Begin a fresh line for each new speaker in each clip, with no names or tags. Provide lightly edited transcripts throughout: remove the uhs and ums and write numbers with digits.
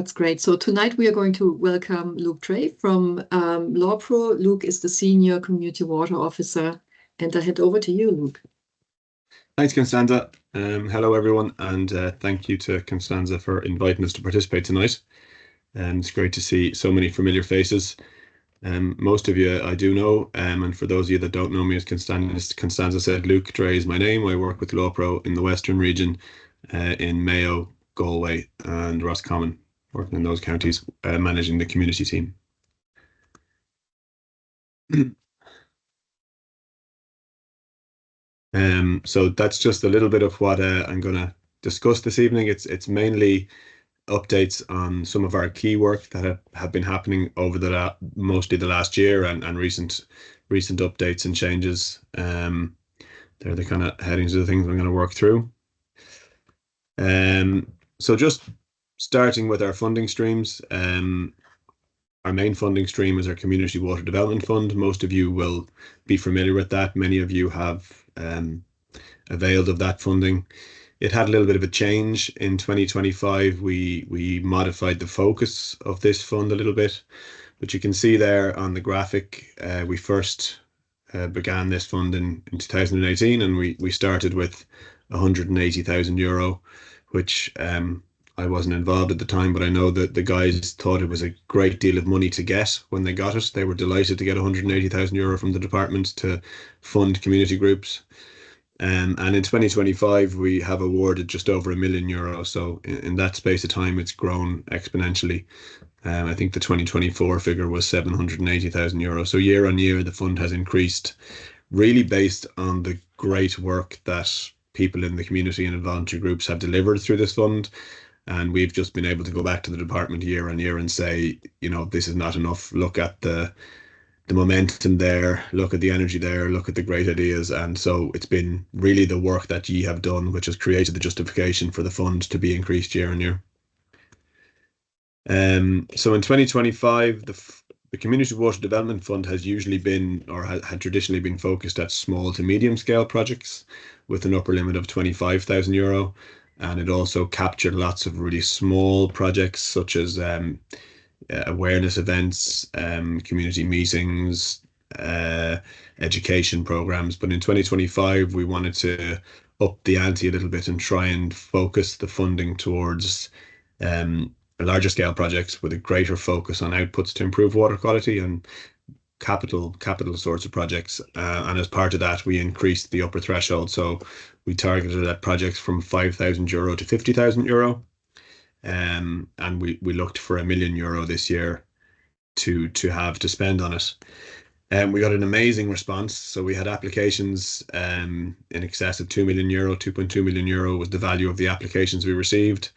That's great. So tonight we are going to welcome Luke Drea from LAWPRO. Luke is the Senior Community Water Officer, and I hand over to you, Luke.
Thanks, Constanza. Hello, everyone, and thank you to Constanza for inviting us to participate tonight. It's great to see so many familiar faces. Most of you I do know, and for those of you that don't know me, as Constanza said, Luke Drea is my name. I work with LAWPRO in the Western region, in Mayo, Galway and Roscommon, working in those counties, managing the community team. So that's just a little bit of what I'm going to discuss this evening. It's mainly updates on some of our key work that have been happening over mostly the last year and recent updates and changes. They're the kind of headings of the things I'm going to work through. So just starting with our funding streams, our main funding stream is our Community Water Development Fund. Most of you will be familiar with that. Many of you have availed of that funding. It had a little bit of a change in 2025. We modified the focus of this fund a little bit, but you can see there on the graphic, we first began this fund in 2018, and we started with €180,000, which I wasn't involved at the time, but I know that the guys thought it was a great deal of money to get when they got it. They were delighted to get €180,000 from the department to fund community groups. And in 2025, we have awarded just over €1 million. So in that space of time, it's grown exponentially. I think the 2024 figure was €780,000. So year on year, the fund has increased, really based on the great work that people in the community and voluntary groups have delivered through this fund. And we've just been able to go back to the department year on year and say, you know, this is not enough. Look at the momentum there, look at the energy there, look at the great ideas. And so it's been really the work that ye have done, which has created the justification for the fund to be increased year on year. So in 2025, the Community Water Development Fund has usually been, or had traditionally been, focused at small to medium scale projects with an upper limit of €25,000. And it also captured lots of really small projects such as awareness events, community meetings, education programs. But in 2025, we wanted to up the ante a little bit and try and focus the funding towards larger scale projects with a greater focus on outputs to improve water quality and capital sorts of projects. And as part of that, we increased the upper threshold. So we targeted at projects from €5,000 to €50,000. And we looked for €1 million this year to have to spend on it. And we got an amazing response. So we had applications in excess of €2 million, €2.2 million was the value of the applications we received.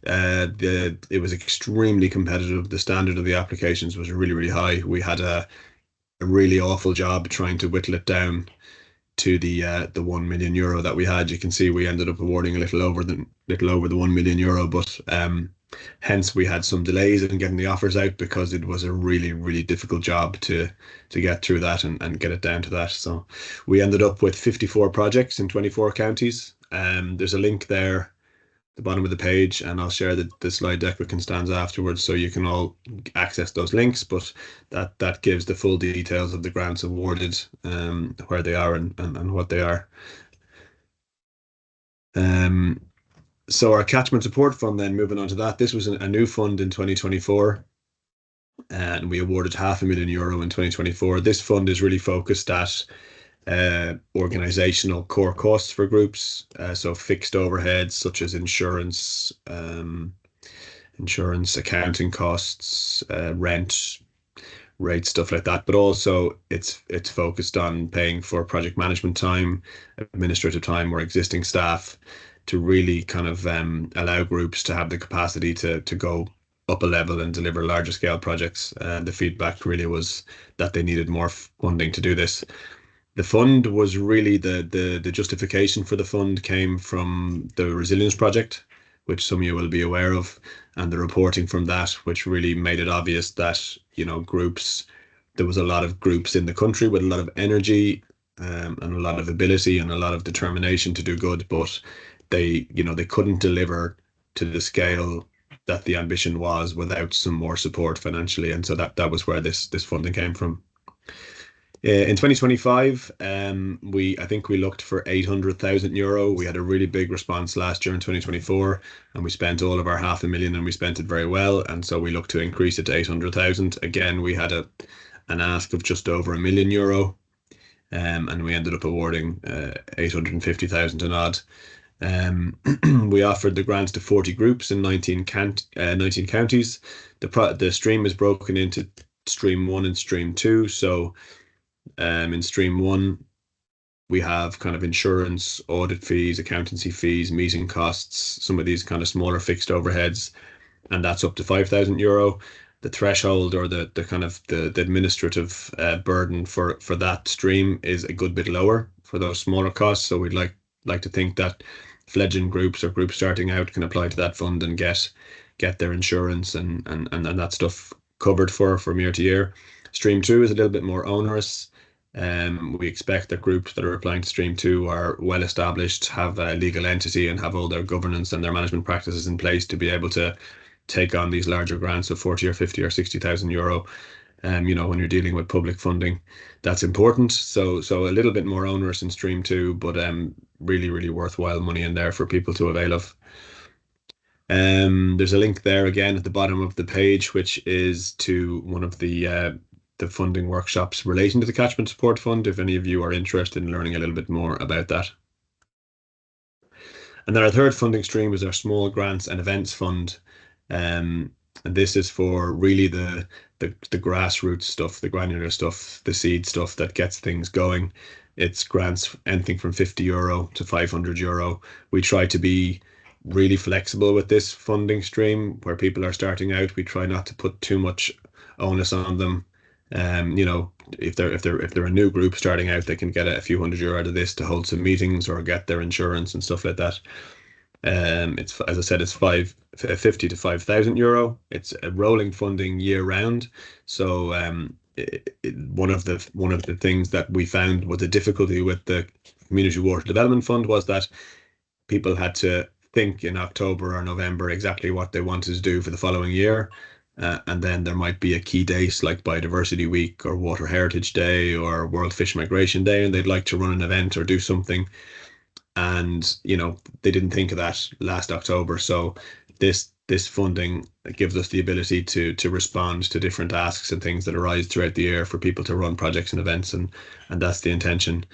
It was extremely competitive. The standard of the applications was really, really high. We had a really awful job trying to whittle it down to the €1 million that we had. You can see we ended up awarding a little over the €1 million, but hence we had some delays in getting the offers out because it was a really, really difficult job to get through that and get it down to that. So we ended up with 54 projects in 24 counties. There's a link there the bottom of the page, and I'll share the slide deck with Constanza afterwards so you can all access those links, but that gives the full details of the grants awarded, where they are and what they are. So our catchment support fund, then moving on to that, this was a new fund in 2024, and we awarded €500,000 in 2024. This fund is really focused at organizational core costs for groups, so fixed overheads such as insurance, accounting costs, rent, rates, stuff like that. But also it's focused on paying for project management time, administrative time, or existing staff to really kind of allow groups to have the capacity to go up a level and deliver larger scale projects. The feedback really was that they needed more funding to do this. The fund was really the justification for the fund came from the resilience project, which some of you will be aware of, and the reporting from that, which really made it obvious that, you know, there was a lot of groups in the country with a lot of energy and a lot of ability and a lot of determination to do good, but they couldn't deliver to the scale the ambition was without some more support financially, and so that was where this funding came from. In 2025, I think we looked for €800,000. We had a really big response last year in 2024, and we spent all of our €500,000, and we spent it very well. And so we looked to increase it to 800,000. Again, we had an ask of just over €1 million, and we ended up awarding 850,000 and odd. We offered the grants to 40 groups in 19 counties. The stream is broken into stream 1 and stream 2. So in stream 1, we have kind of insurance, audit fees, accountancy fees, meeting costs, some of these kind of smaller fixed overheads, and that's up to €5,000. The threshold, or the kind of the administrative burden for that stream is a good bit lower for those smaller costs. So we'd like to think that fledgling groups or groups starting out can apply to that fund and get their insurance and that stuff covered from year to year. Stream 2 is a little bit more onerous. We expect that groups that are applying to Stream 2 are well established, have a legal entity, and have all their governance and their management practices in place to be able to take on these larger grants of 40 or 50 or 60,000 euro. When you're dealing with public funding, that's important. So a little bit more onerous in Stream 2, but really, really worthwhile money in there for people to avail of. There's a link there again at the bottom of the page, which is to one of the funding workshops relating to the Catchment Support Fund, if any of you are interested in learning a little bit more about that. And then our third funding stream is our Small Grants and Events Fund. And this is for really the grassroots stuff, the granular stuff, the seed stuff that gets things going. It's grants anything from €50 to €500. We try to be really flexible with this funding stream where people are starting out. We try not to put too much onus on them. If they're a new group starting out, they can get a few €100 out of this to hold some meetings or get their insurance and stuff like that. It's, as I said, it's 50 to €5,000. It's a rolling funding year round. So one of the things that we found was the difficulty with the Community Water Development Fund was that people had to think in October or November exactly what they wanted to do for the following year. And then there might be a key date like Biodiversity Week or Water Heritage Day or World Fish Migration Day, and they'd like to run an event or do something. And, they didn't think of that last October. So this funding gives us the ability to respond to different asks and things that arise throughout the year for people to run projects and events. And that's the intention.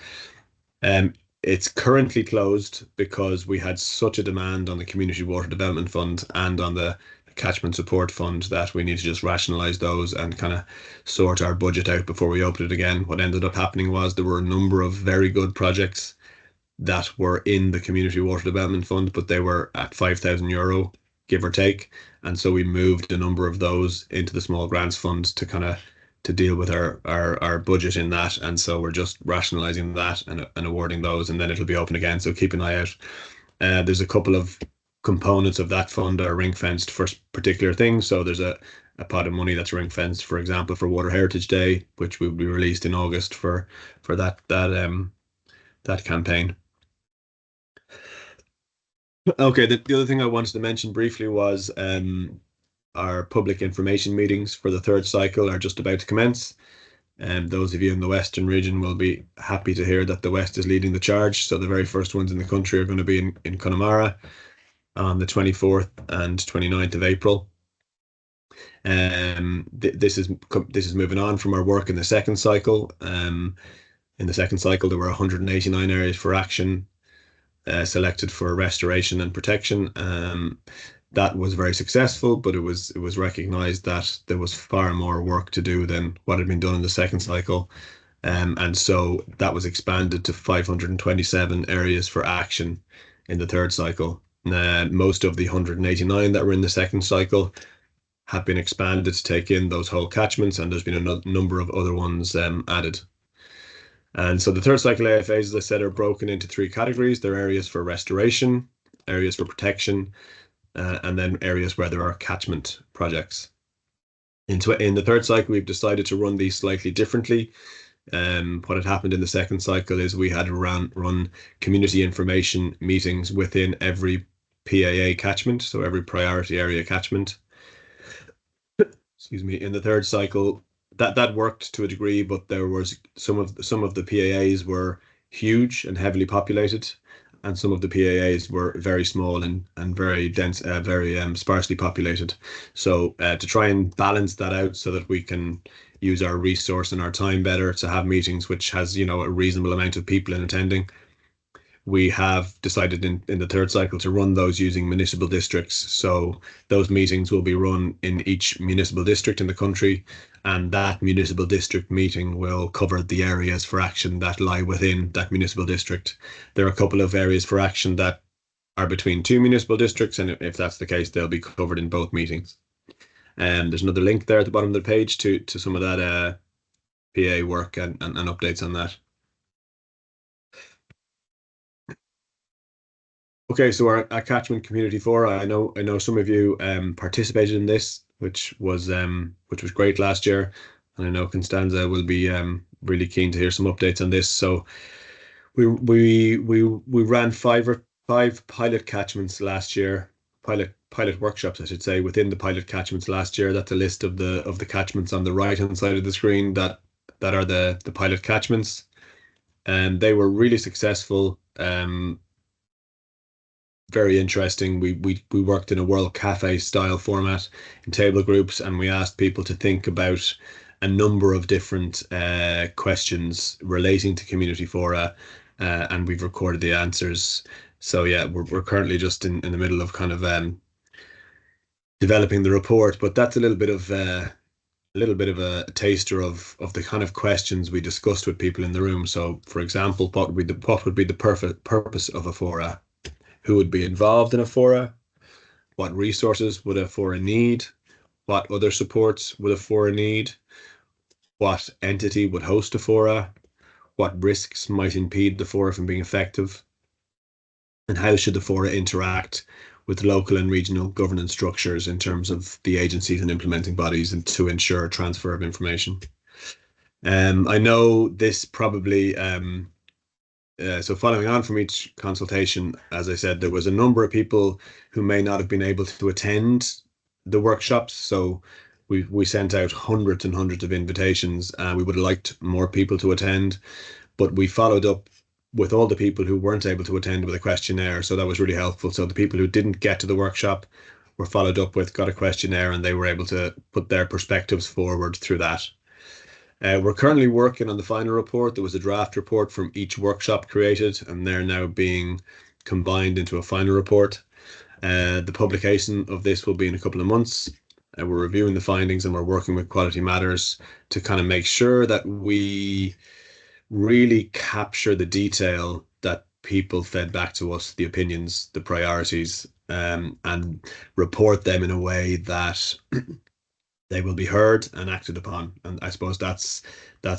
It's currently closed because we had such a demand on the Community Water Development Fund and on the Catchment Support Fund that we need to just rationalise those and kind of sort our budget out before we open it again. What ended up happening was there were a number of very good projects that were in the Community Water Development Fund, but they were at €5,000, give or take. And so we moved a number of those into the Small Grants Fund to deal with our budget in that. And so we're just rationalising that and awarding those, and then it'll be open again. So keep an eye out. There's a couple of components of that fund that are ring fenced for particular things. So there's a pot of money that's ring fenced, for example, for Water Heritage Day, which will be released in August for that campaign. Okay, the other thing I wanted to mention briefly was our public information meetings for the third cycle are just about to commence. Those of you in the Western region will be happy to hear that the West is leading the charge. So the very first ones in the country are going to be in Connemara on the 24th and 29th of April. This is moving on from our work in the second cycle. In the second cycle, there were 189 areas for action selected for restoration and protection. That was very successful, but it was recognised that there was far more work to do than what had been done in the second cycle. And so that was expanded to 527 areas for action in the third cycle. Most of the 189 that were in the second cycle have been expanded to take in those whole catchments, and there's been a number of other ones added. And so the third cycle AFAs, as I said, are broken into three categories. There are areas for restoration, areas for protection, and then areas where there are catchment projects. In the third cycle, we've decided to run these slightly differently. What had happened in the second cycle is we had run community information meetings within every PAA catchment, so every priority area catchment. Excuse me. In the third cycle, that worked to a degree, but there was some of the PAAs were huge and heavily populated, and some of the PAAs were very small and very dense, very sparsely populated. So to try and balance that out so that we can use our resource and our time better to have meetings which has, you know, a reasonable amount of people in attending, we have decided in the third cycle to run those using municipal districts. So those meetings will be run in each municipal district in the country, and that municipal district meeting will cover the areas for action that lie within that municipal district. There are a couple of areas for action that are between two municipal districts, and if that's the case, they'll be covered in both meetings. And there's another link there at the bottom of the page to some of that PA work and updates on that. Okay, so our catchment community fora. I know some of you participated in this, which was great last year, and I know Constanza will be really keen to hear some updates on this. So we ran five pilot catchments last year, pilot workshops, I should say, within the pilot catchments last year. That's a list of the catchments on the right hand side of the screen that are the pilot catchments, and they were really successful. Very interesting. We worked in a World Cafe style format in table groups, and we asked people to think about a number of different questions relating to community fora, and we've recorded the answers. So yeah, we're currently just in the middle of kind of developing the report, but that's a little bit of a taster of the kind of questions we discussed with people in the room. So, for example, what would be the perfect purpose of a fora? Who would be involved in a fora? What resources would a fora need? What other supports would a fora need? What entity would host a fora? What risks might impede the fora from being effective? And how should the fora interact with local and regional governance structures in terms of the agencies and implementing bodies, and to ensure transfer of information? I know this probably so following on from each consultation, as I said, there was a number of people who may not have been able to attend the workshops. So we sent out hundreds and hundreds of invitations. We would have liked more people to attend, but we followed up with all the people who weren't able to attend with a questionnaire. So that was really helpful. So the people who didn't get to the workshop were followed up with, got a questionnaire, and they were able to put their perspectives forward through that. We're currently working on the final report. There was a draft report from each workshop created, and they're now being combined into a final report. The publication of this will be in a couple of months. We're reviewing the findings, and we're working with Quality Matters to kind of make sure that we really capture the detail that people fed back to us, the opinions, the priorities, and report them in a way that they will be heard and acted upon. And I suppose that's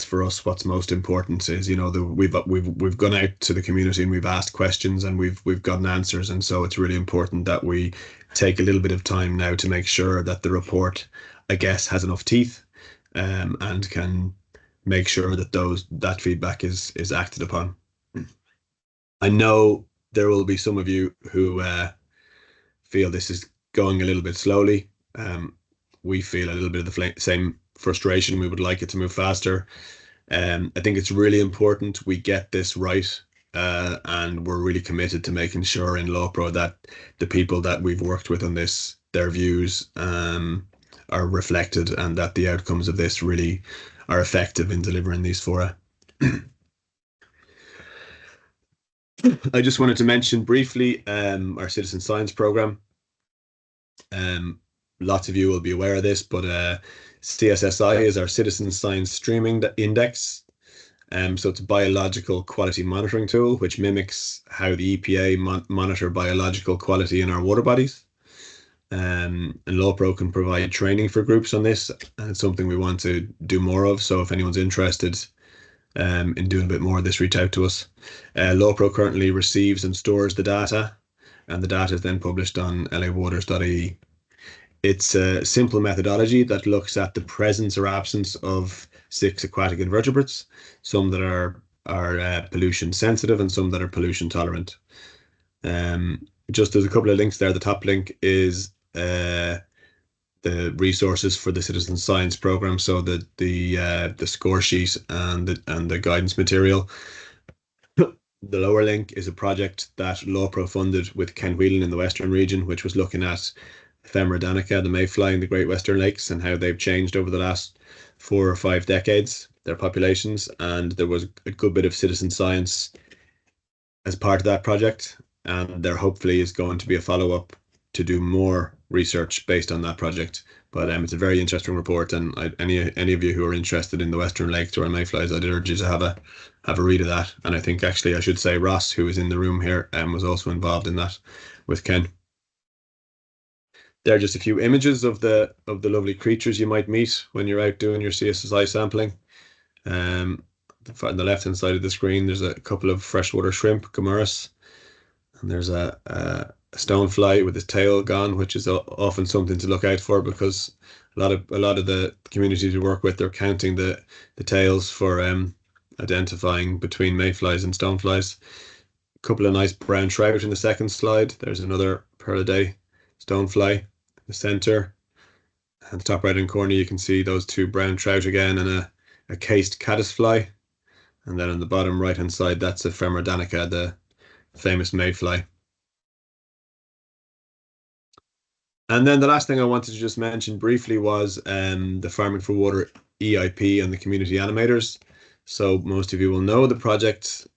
for us what's most important is, you know, we've gone out to the community and we've asked questions and we've gotten answers, and so it's really important that we take a little bit of time now to make sure that the report, I guess, has enough teeth, and can make sure that that feedback is acted upon. I know there will be some of you who feel this is going a little bit slowly. We feel a little bit of the same frustration. We would like it to move faster. I think it's really important we get this right, and we're really committed to making sure in LAWPRO that the people that we've worked with on this, their views are reflected, and that the outcomes of this really are effective in delivering these fora. I just wanted to mention briefly our citizen science program. Lots of you will be aware of this, but CSSI is our Citizen Science Streaming Index. So it's a biological quality monitoring tool, which mimics how the EPA monitor biological quality in our water bodies. And LAWPRO can provide training for groups on this, and it's something we want to do more of. So if anyone's interested in doing a bit more of this, reach out to us. LAWPRO currently receives and stores the data, and the data is then published on lawwaters.ie. It's a simple methodology that looks at the presence or absence of 6 aquatic invertebrates, some that are pollution sensitive and some that are pollution tolerant. just there's a couple of links there. The top link is the resources for the citizen science program, so the score sheet and the guidance material. The lower link is a project that LAWPRO funded with Ken Whelan in the Western region, which was looking at Ephemera danica, the mayfly in the Great Western Lakes, and how they've changed over the last 4 or 5 decades, their populations. And there was a good bit of citizen science as part of that project. And there hopefully is going to be a follow-up to do more research based on that project. But it's a very interesting report, and any of you who are interested in the Western Lakes or mayflies, I'd urge you to have a read of that. And I think actually I should say Ross, who is in the room here, was also involved in that with Ken. There are just a few images of the lovely creatures you might meet when you're out doing your CSSI sampling. On the left hand side of the screen, there's a couple of freshwater shrimp, Gomerus, and there's a stonefly with his tail gone, which is often something to look out for, because a lot of the communities we work with, they're counting the tails for identifying between mayflies and stoneflies. A couple of nice brown trout in the second slide. There's another pearl of day stonefly in the center. And the top right hand corner, you can see those 2 brown trout again, and a cased caddisfly. And then on the bottom right hand side, that's Ephemera danica, the famous mayfly. And then the last thing I wanted to just mention briefly was the Farming for Water EIP and the community animators. So most of you will know the project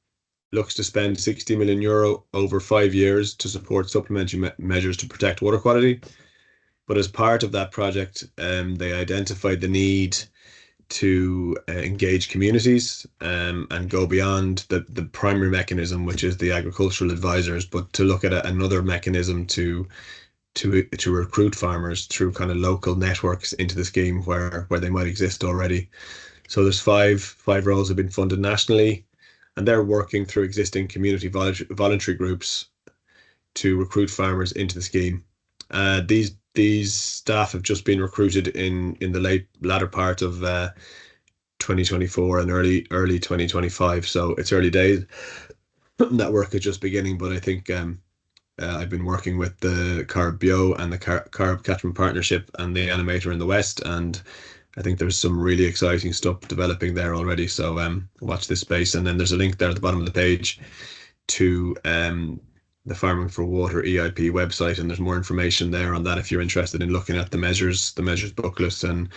looks to spend €60 million over 5 years to support supplementary measures to protect water quality. But as part of that project, they identified the need to engage communities and go beyond the primary mechanism, which is the agricultural advisors, but to look at another mechanism to recruit farmers through kind of local networks into the scheme where they might exist already. So there's five roles have been funded nationally, and they're working through existing community voluntary groups to recruit farmers into the scheme. These staff have just been recruited in the latter part of 2024 and early 2025. So it's early days. That work is just beginning, but I think I've been working with the Carb Bio and the Carb Catchment Partnership and the animator in the West, and I think there's some really exciting stuff developing there already. So watch this space. And then there's a link there at the bottom of the page to the Farming for Water EIP website, and there's more information there on that if you're interested in looking at the measures booklets, and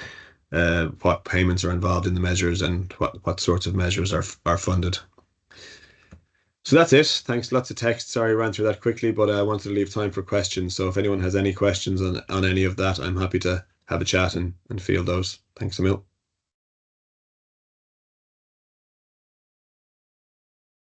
what payments are involved in the measures, and what sorts of measures are funded. So that's it. Thanks. Lots of text. Sorry I ran through that quickly, but I wanted to leave time for questions. So if anyone has any questions on any of that, I'm happy to have a chat and field those. Thanks, Emil.